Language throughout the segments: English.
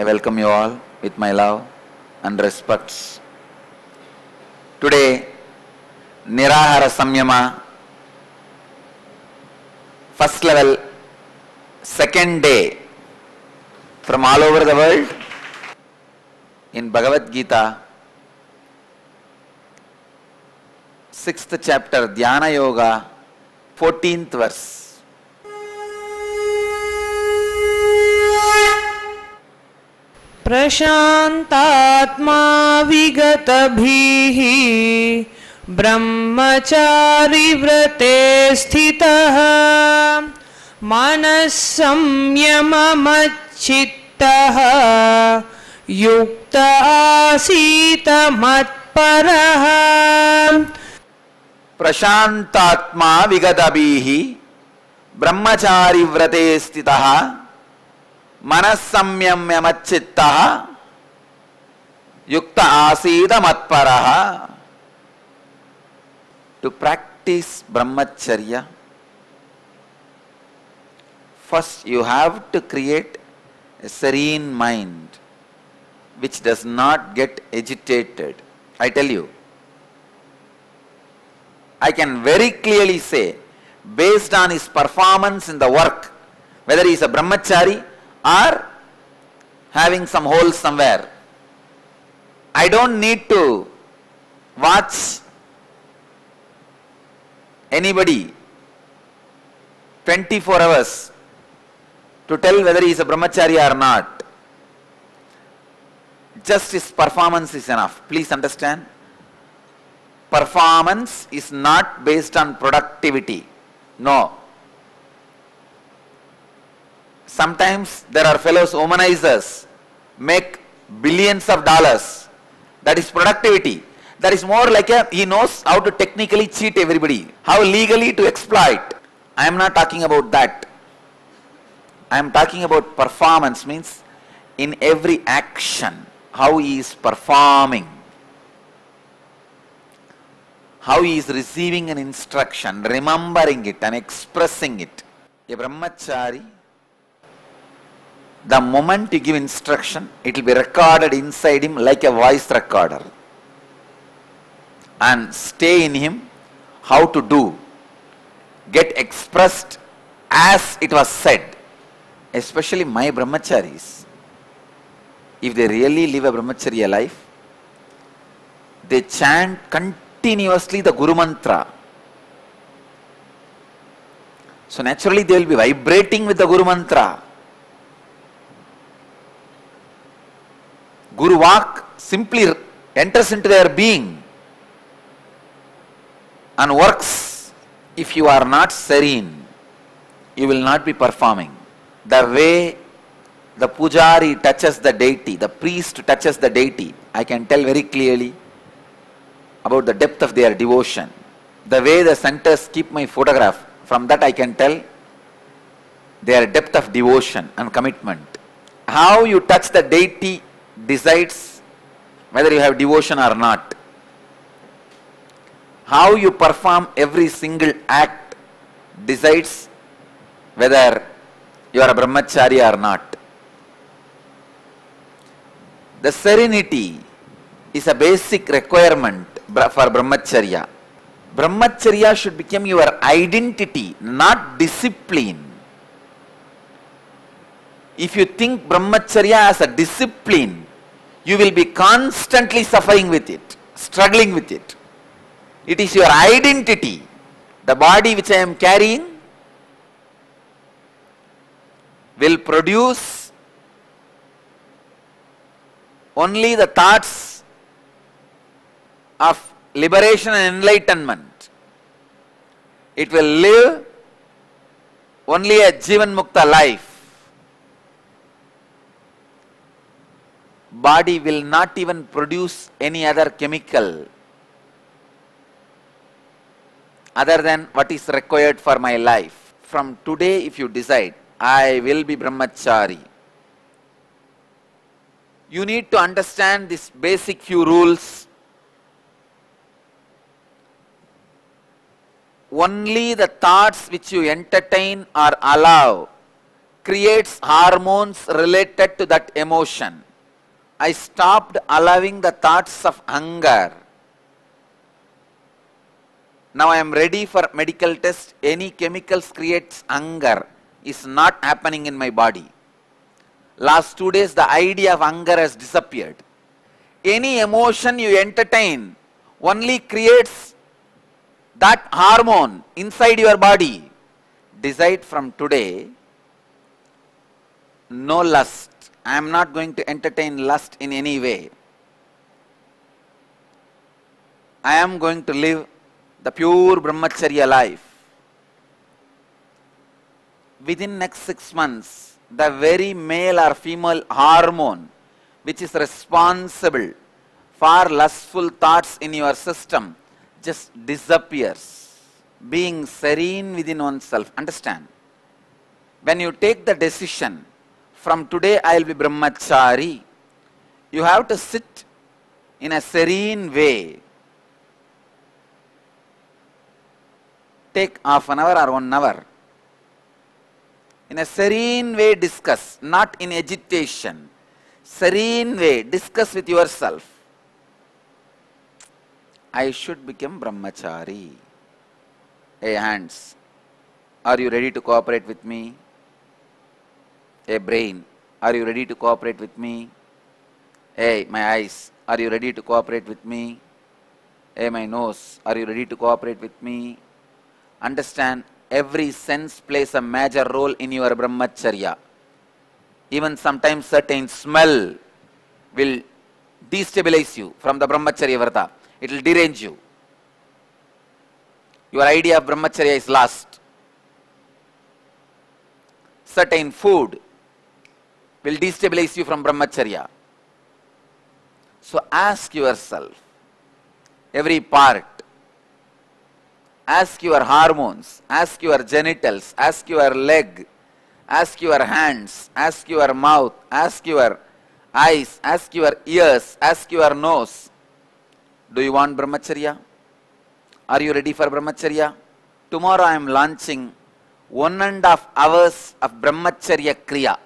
I welcome you all with my love and respects. Today, Nirahara Samyama, first level, second day, from all over the world. In Bhagavad Gita, 6th chapter, Dhyana Yoga, 14th verse. प्रशान्तात्मा विगतभिः ब्रह्मचारी व्रते स्थितः मनः संयममच्चित्तः युक्त आसीत मत्परः. प्रशान्तात्मा विगतभिः ब्रह्मचारी व्रते स्थितः मनः संयम्यमच्चित्तः युक्त आसीत मत्परः. To practice brahmacharya, first you have to create a serene mind which does not get agitated. I tell you, I can very clearly say, based on his performance in the work, whether he is a brahmachari or having some holes somewhere, I don't need to watch anybody 24 hours to tell whether he is a brahmachari or not. Just his performance is enough. Please understand, performance is not based on productivity. No. Sometimes there are fellows, womanizers, make billions of dollars. That is productivity. That is more like he knows how to technically cheat everybody, how legally to exploit. I am not talking about that. I am talking about performance, means in every action, how he is performing, how he is receiving an instruction, remembering it and expressing it. A brahmachari, the moment you give instruction, it will be recorded inside him like a voice recorder and stay in him how to do, get expressed as it was said. Especially my brahmacharis, if they really live a brahmacharya life, they chant continuously the Guru Mantra. So naturally they will be vibrating with the Guru Mantra. Guru Vak simply enters into their being and works. If you are not serene, you will not be performing. The way the pujari touches the deity, the priest touches the deity, I can tell very clearly about the depth of their devotion. The way the centers keep my photograph, from that I can tell their depth of devotion and commitment. How you touch the deity decides whether you have devotion or not. How you perform every single act decides whether you are a brahmachari or not. The serenity is a basic requirement for brahmacharya. Brahmacharya should become your identity, not discipline. If you think brahmacharya as a discipline, you will be constantly suffering with it, struggling with it. It is your identity. The body which I am carrying will produce only the thoughts of liberation and enlightenment. It will live only a Jivan Mukta life. Body will not even produce any other chemical other than what is required for my life. From today, if you decide, I will be brahmachari, you need to understand this basic few rules. Only the thoughts which you entertain or allow creates hormones related to that emotion. I stopped allowing the thoughts of hunger. Now I am ready for medical test. Any chemicals creates hunger is not happening in my body. Last 2 days the idea of hunger has disappeared. Any emotion you entertain only creates that hormone inside your body. Decide from today, no lust. I am not going to entertain lust in any way. I am going to live the pure brahmacharya life. Within next 6 months, the very male or female hormone which is responsible for lustful thoughts in your system just disappears. Being serene within oneself. Understand? When you take the decision, from today I will be brahmachari, you have to sit in a serene way. Take half an hour or 1 hour. In a serene way discuss, not in agitation. Serene way, discuss with yourself. I should become brahmachari. Hey hands, are you ready to cooperate with me? Hey brain, are you ready to cooperate with me? Hey my eyes, are you ready to cooperate with me? Hey my nose, are you ready to cooperate with me? Understand, every sense plays a major role in your brahmacharya. Even sometimes certain smell will destabilize you from the brahmacharya vrata. It will derange you. Your idea of brahmacharya is lost. Certain food will destabilize you from brahmacharya. So ask yourself, every part, ask your hormones, ask your genitals, ask your leg, ask your hands, ask your mouth, ask your eyes, ask your ears, ask your nose. Do you want brahmacharya? Are you ready for brahmacharya? Tomorrow I am launching 1.5 hours of brahmacharya kriya.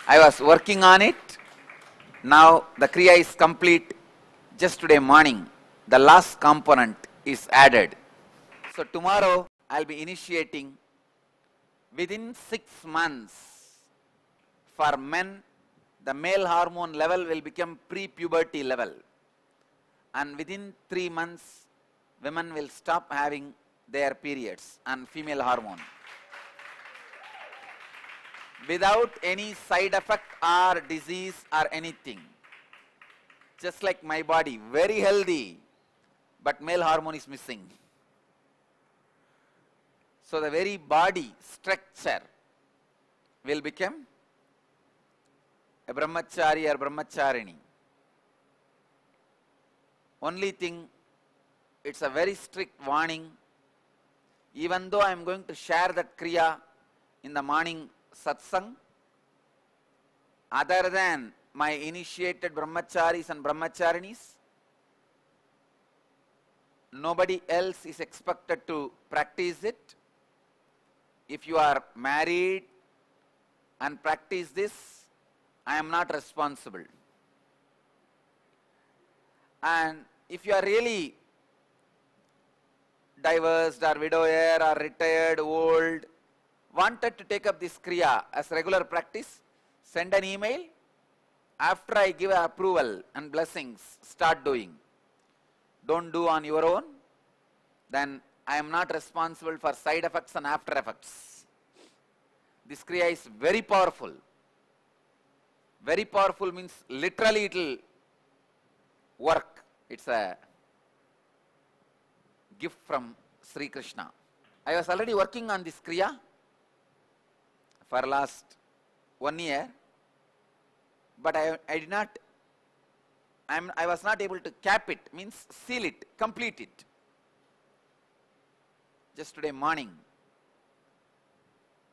I was working on it. Now the kriya is complete. Just today morning, the last component is added. So tomorrow I will be initiating within 6 months. For men, the male hormone level will become pre-puberty level. And within 3 months, women will stop having their periods and female hormone. Without any side effect or disease or anything. Just like my body, very healthy, but male hormone is missing. So the very body structure will become a brahmachari or brahmacharini. Only thing, it's a very strict warning. Even though I am going to share that kriya in the morning satsang, other than my initiated brahmacharis and brahmacharinis, nobody else is expected to practice it. If you are married and practice this, I am not responsible. And if you are really divorced or widower or retired, old, wanted to take up this kriya as regular practice, send an email. After I give approval and blessings, start doing. Don't do on your own, then I am not responsible for side effects and after effects. This kriya is very powerful. Very powerful means literally it will work. It's a gift from Sri Krishna. I was already working on this kriya for last 1 year, but I was not able to cap it, means seal it, complete it. Just today morning,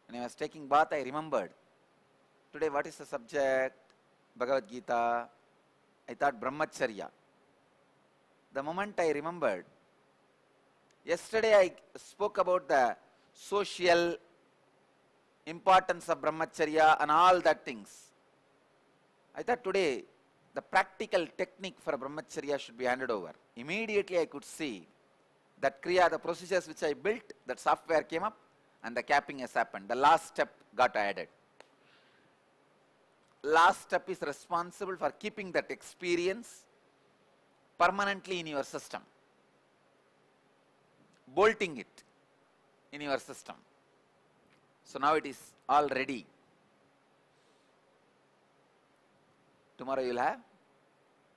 when I was taking bath, I remembered, today what is the subject? Bhagavad Gita. I thought brahmacharya. The moment I remembered, yesterday I spoke about the social importance of brahmacharya and all that things. I thought today the practical technique for brahmacharya should be handed over. Immediately I could see that kriya, the procedures which I built, that software came up and the capping has happened. The last step got added. Last step is responsible for keeping that experience permanently in your system, bolting it in your system. So now it is all ready. Tomorrow you will have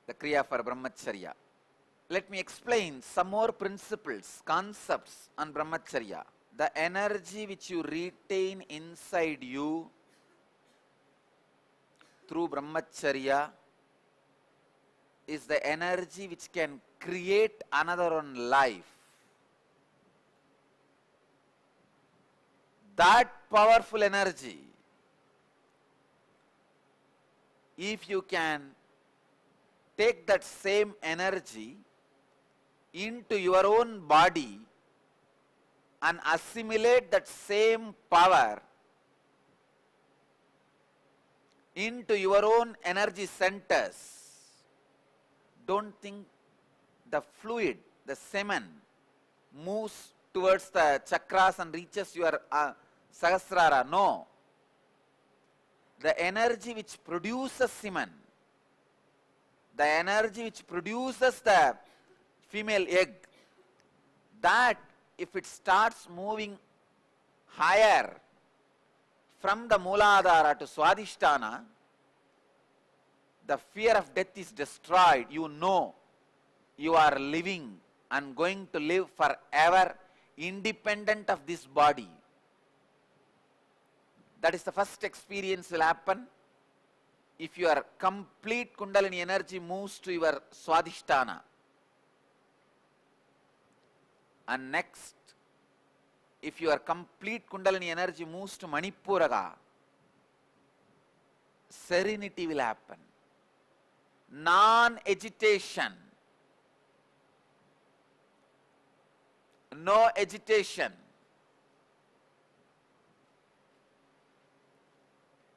the kriya for brahmacharya. Let me explain some more principles, concepts on brahmacharya. The energy which you retain inside you through brahmacharya is the energy which can create another one life. That powerful energy, if you can take that same energy into your own body and assimilate that same power into your own energy centers, don't think the fluid, the semen, moves towards the chakras and reaches your sahasrara. No. The energy which produces semen, the energy which produces the female egg, that if it starts moving higher from the Mooladhara to Swadhisthana, the fear of death is destroyed. You know you are living and going to live forever independent of this body. That is the first experience will happen if your complete Kundalini energy moves to your Swadhisthana. And next, if your complete Kundalini energy moves to Manipuraga, serenity will happen. Non-agitation. No agitation.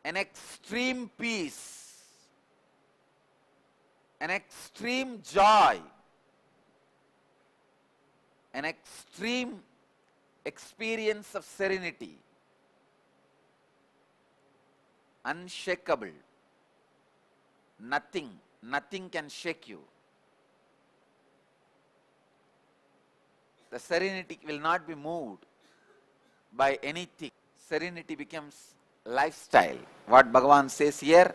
An extreme peace. An extreme joy. An extreme experience of serenity. Unshakable. Nothing can shake you. The serenity will not be moved by anything. Serenity becomes lifestyle. What Bhagavan says here,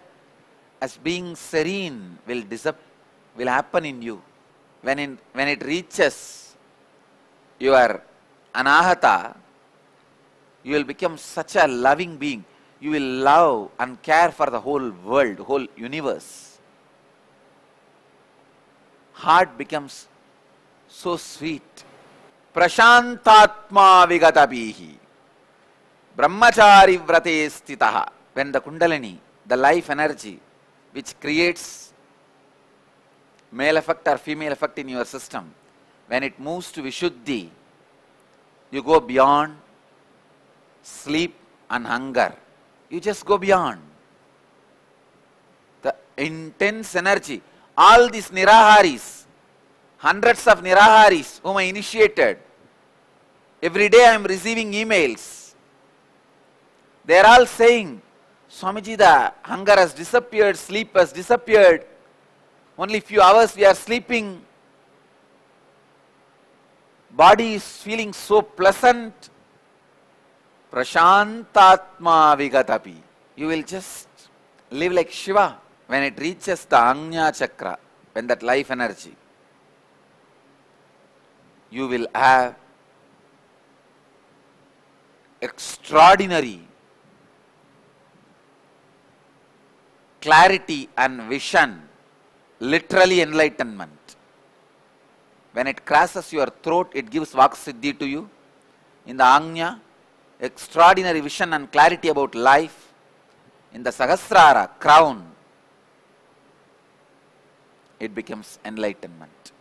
as being serene will happen in you. When it reaches your anahata, you will become such a loving being. You will love and care for the whole world, whole universe. Heart becomes so sweet. Prashantatma vigatabihi. Brahmachari vrate stitaha. When the Kundalini, the life energy, which creates male effect or female effect in your system, when it moves to Vishuddhi, you go beyond sleep and hunger. You just go beyond. The intense energy. All these Niraharis, hundreds of Niraharis whom I initiated, every day I am receiving emails. They are all saying, Swamiji, the hunger has disappeared, sleep has disappeared. Only few hours we are sleeping. Body is feeling so pleasant. Prashantatma vigatapi. You will just live like Shiva. When it reaches the Ajna chakra, when that life energy, you will have extraordinary clarity and vision, literally enlightenment. When it crosses your throat, it gives Vak Siddhi to you. In the Ajna, extraordinary vision and clarity about life. In the Sahasrara, crown, it becomes enlightenment.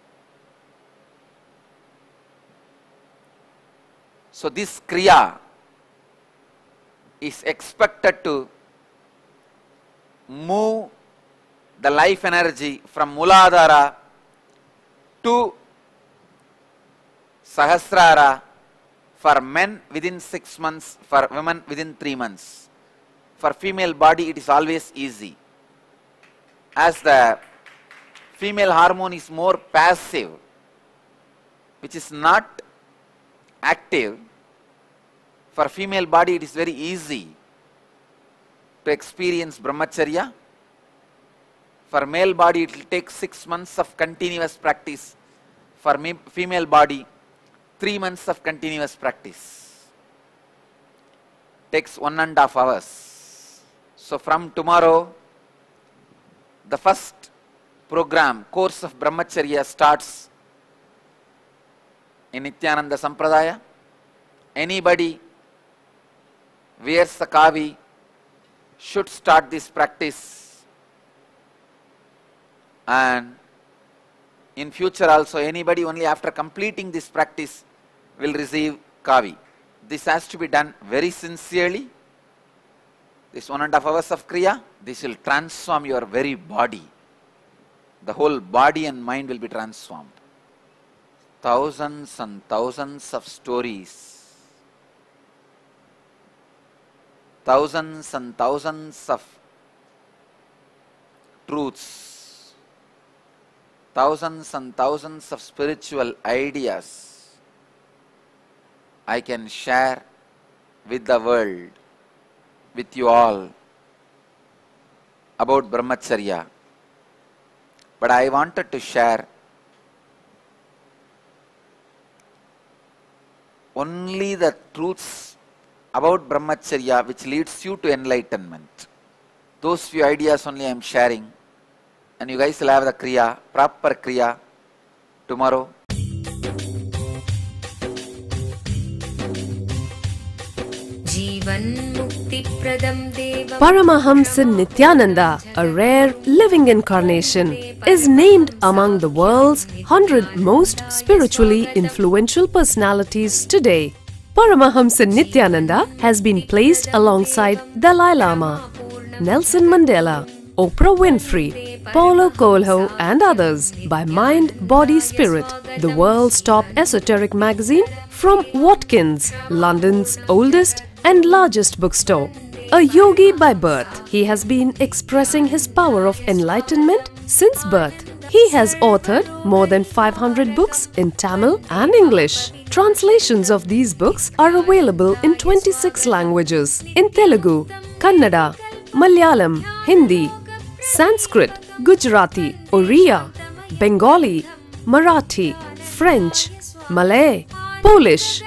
So this Kriya is expected to move the life energy from Muladhara to Sahasrara for men within 6 months, for women within 3 months. For female body it is always easy. As the female hormone is more passive, which is not active, for female body it is very easy to experience brahmacharya. For male body it will take 6 months of continuous practice. For female body 3 months of continuous practice. Takes 1.5 hours. So from tomorrow, the first program, course of brahmacharya starts in Nithyananda Sampradaya. Anybody wears the kavi should start this practice, and in future also anybody only after completing this practice will receive kavi. This has to be done very sincerely. This 1.5 hours of kriya, this will transform your very body. The whole body and mind will be transformed. Thousands and thousands of stories, thousands and thousands of truths, thousands and thousands of spiritual ideas I can share with the world, with you all, about brahmacharya. But I wanted to share only the truths about brahmacharya which leads you to enlightenment. Those few ideas only I am sharing, and you guys will have the kriya, proper kriya tomorrow. Paramahamsa Nithyananda, a rare living incarnation, is named among the world's 100 most spiritually influential personalities today. Paramahamsa Nithyananda has been placed alongside Dalai Lama, Nelson Mandela, Oprah Winfrey, Paulo Coelho and others by Mind, Body, Spirit, the world's top esoteric magazine from Watkins, London's oldest and largest bookstore. A yogi by birth, he has been expressing his power of enlightenment since birth. He has authored more than 500 books in Tamil and English. Translations of these books are available in 26 languages in Telugu, Kannada, Malayalam, Hindi, Sanskrit, Gujarati, Oriya, Bengali, Marathi, French, Malay, Polish,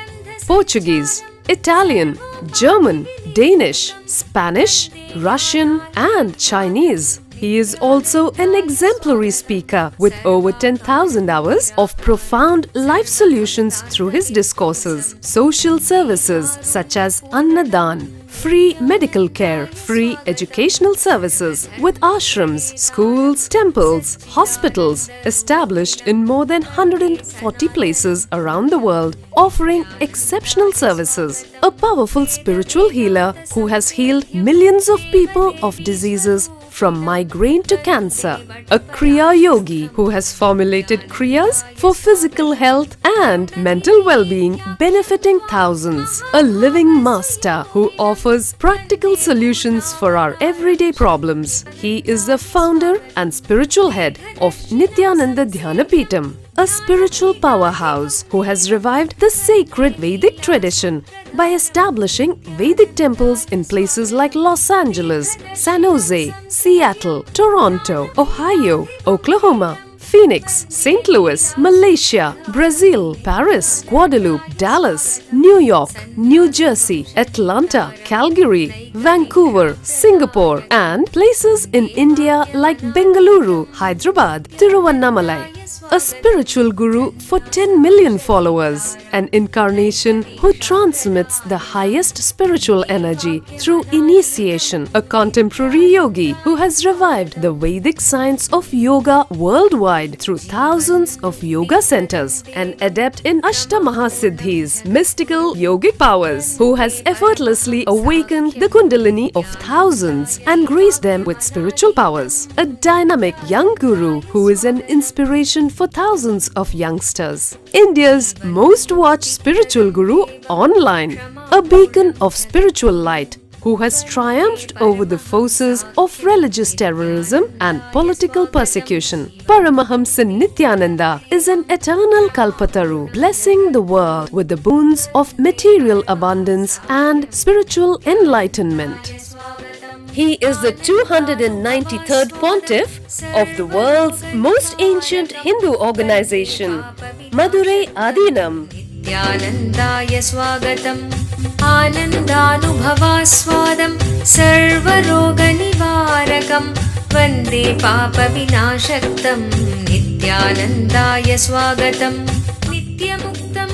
Portuguese, Italian, German, Danish, Spanish, Russian and Chinese. He is also an exemplary speaker with over 10,000 hours of profound life solutions through his discourses. Social services such as Annadan, free medical care, free educational services with ashrams, schools, temples, hospitals established in more than 140 places around the world, offering exceptional services. A powerful spiritual healer who has healed millions of people of diseases from migraine to cancer. A Kriya Yogi who has formulated Kriyas for physical health and mental well-being benefiting thousands. A living master who offers practical solutions for our everyday problems. He is the founder and spiritual head of Nithyananda Dhyanapeetham. A spiritual powerhouse who has revived the sacred Vedic tradition by establishing Vedic temples in places like Los Angeles, San Jose, Seattle, Toronto, Ohio, Oklahoma, Phoenix, St. Louis, Malaysia, Brazil, Paris, Guadeloupe, Dallas, New York, New Jersey, Atlanta, Calgary, Vancouver, Singapore, and places in India like Bengaluru, Hyderabad, Tiruvannamalai. a spiritual guru for 10 million followers, an incarnation who transmits the highest spiritual energy through initiation, a contemporary yogi who has revived the Vedic science of yoga worldwide through thousands of yoga centers, an adept in Ashtamahasiddhis, mystical yogic powers, who has effortlessly awakened the Kundalini of thousands and graced them with spiritual powers, a dynamic young guru who is an inspiration for thousands of youngsters, India's most watched spiritual guru online, a beacon of spiritual light who has triumphed over the forces of religious terrorism and political persecution. Paramahamsa Nithyananda is an eternal Kalpataru, blessing the world with the boons of material abundance and spiritual enlightenment. He is the 293rd Pontiff of the world's most ancient Hindu organization, Madurai Adinam. Nithyanandaya swagatam Anandanubhavaswadam Sarvaroganivarakam Vande Papa Vinashaktam Nithyanandaya swagatam Nityamuktam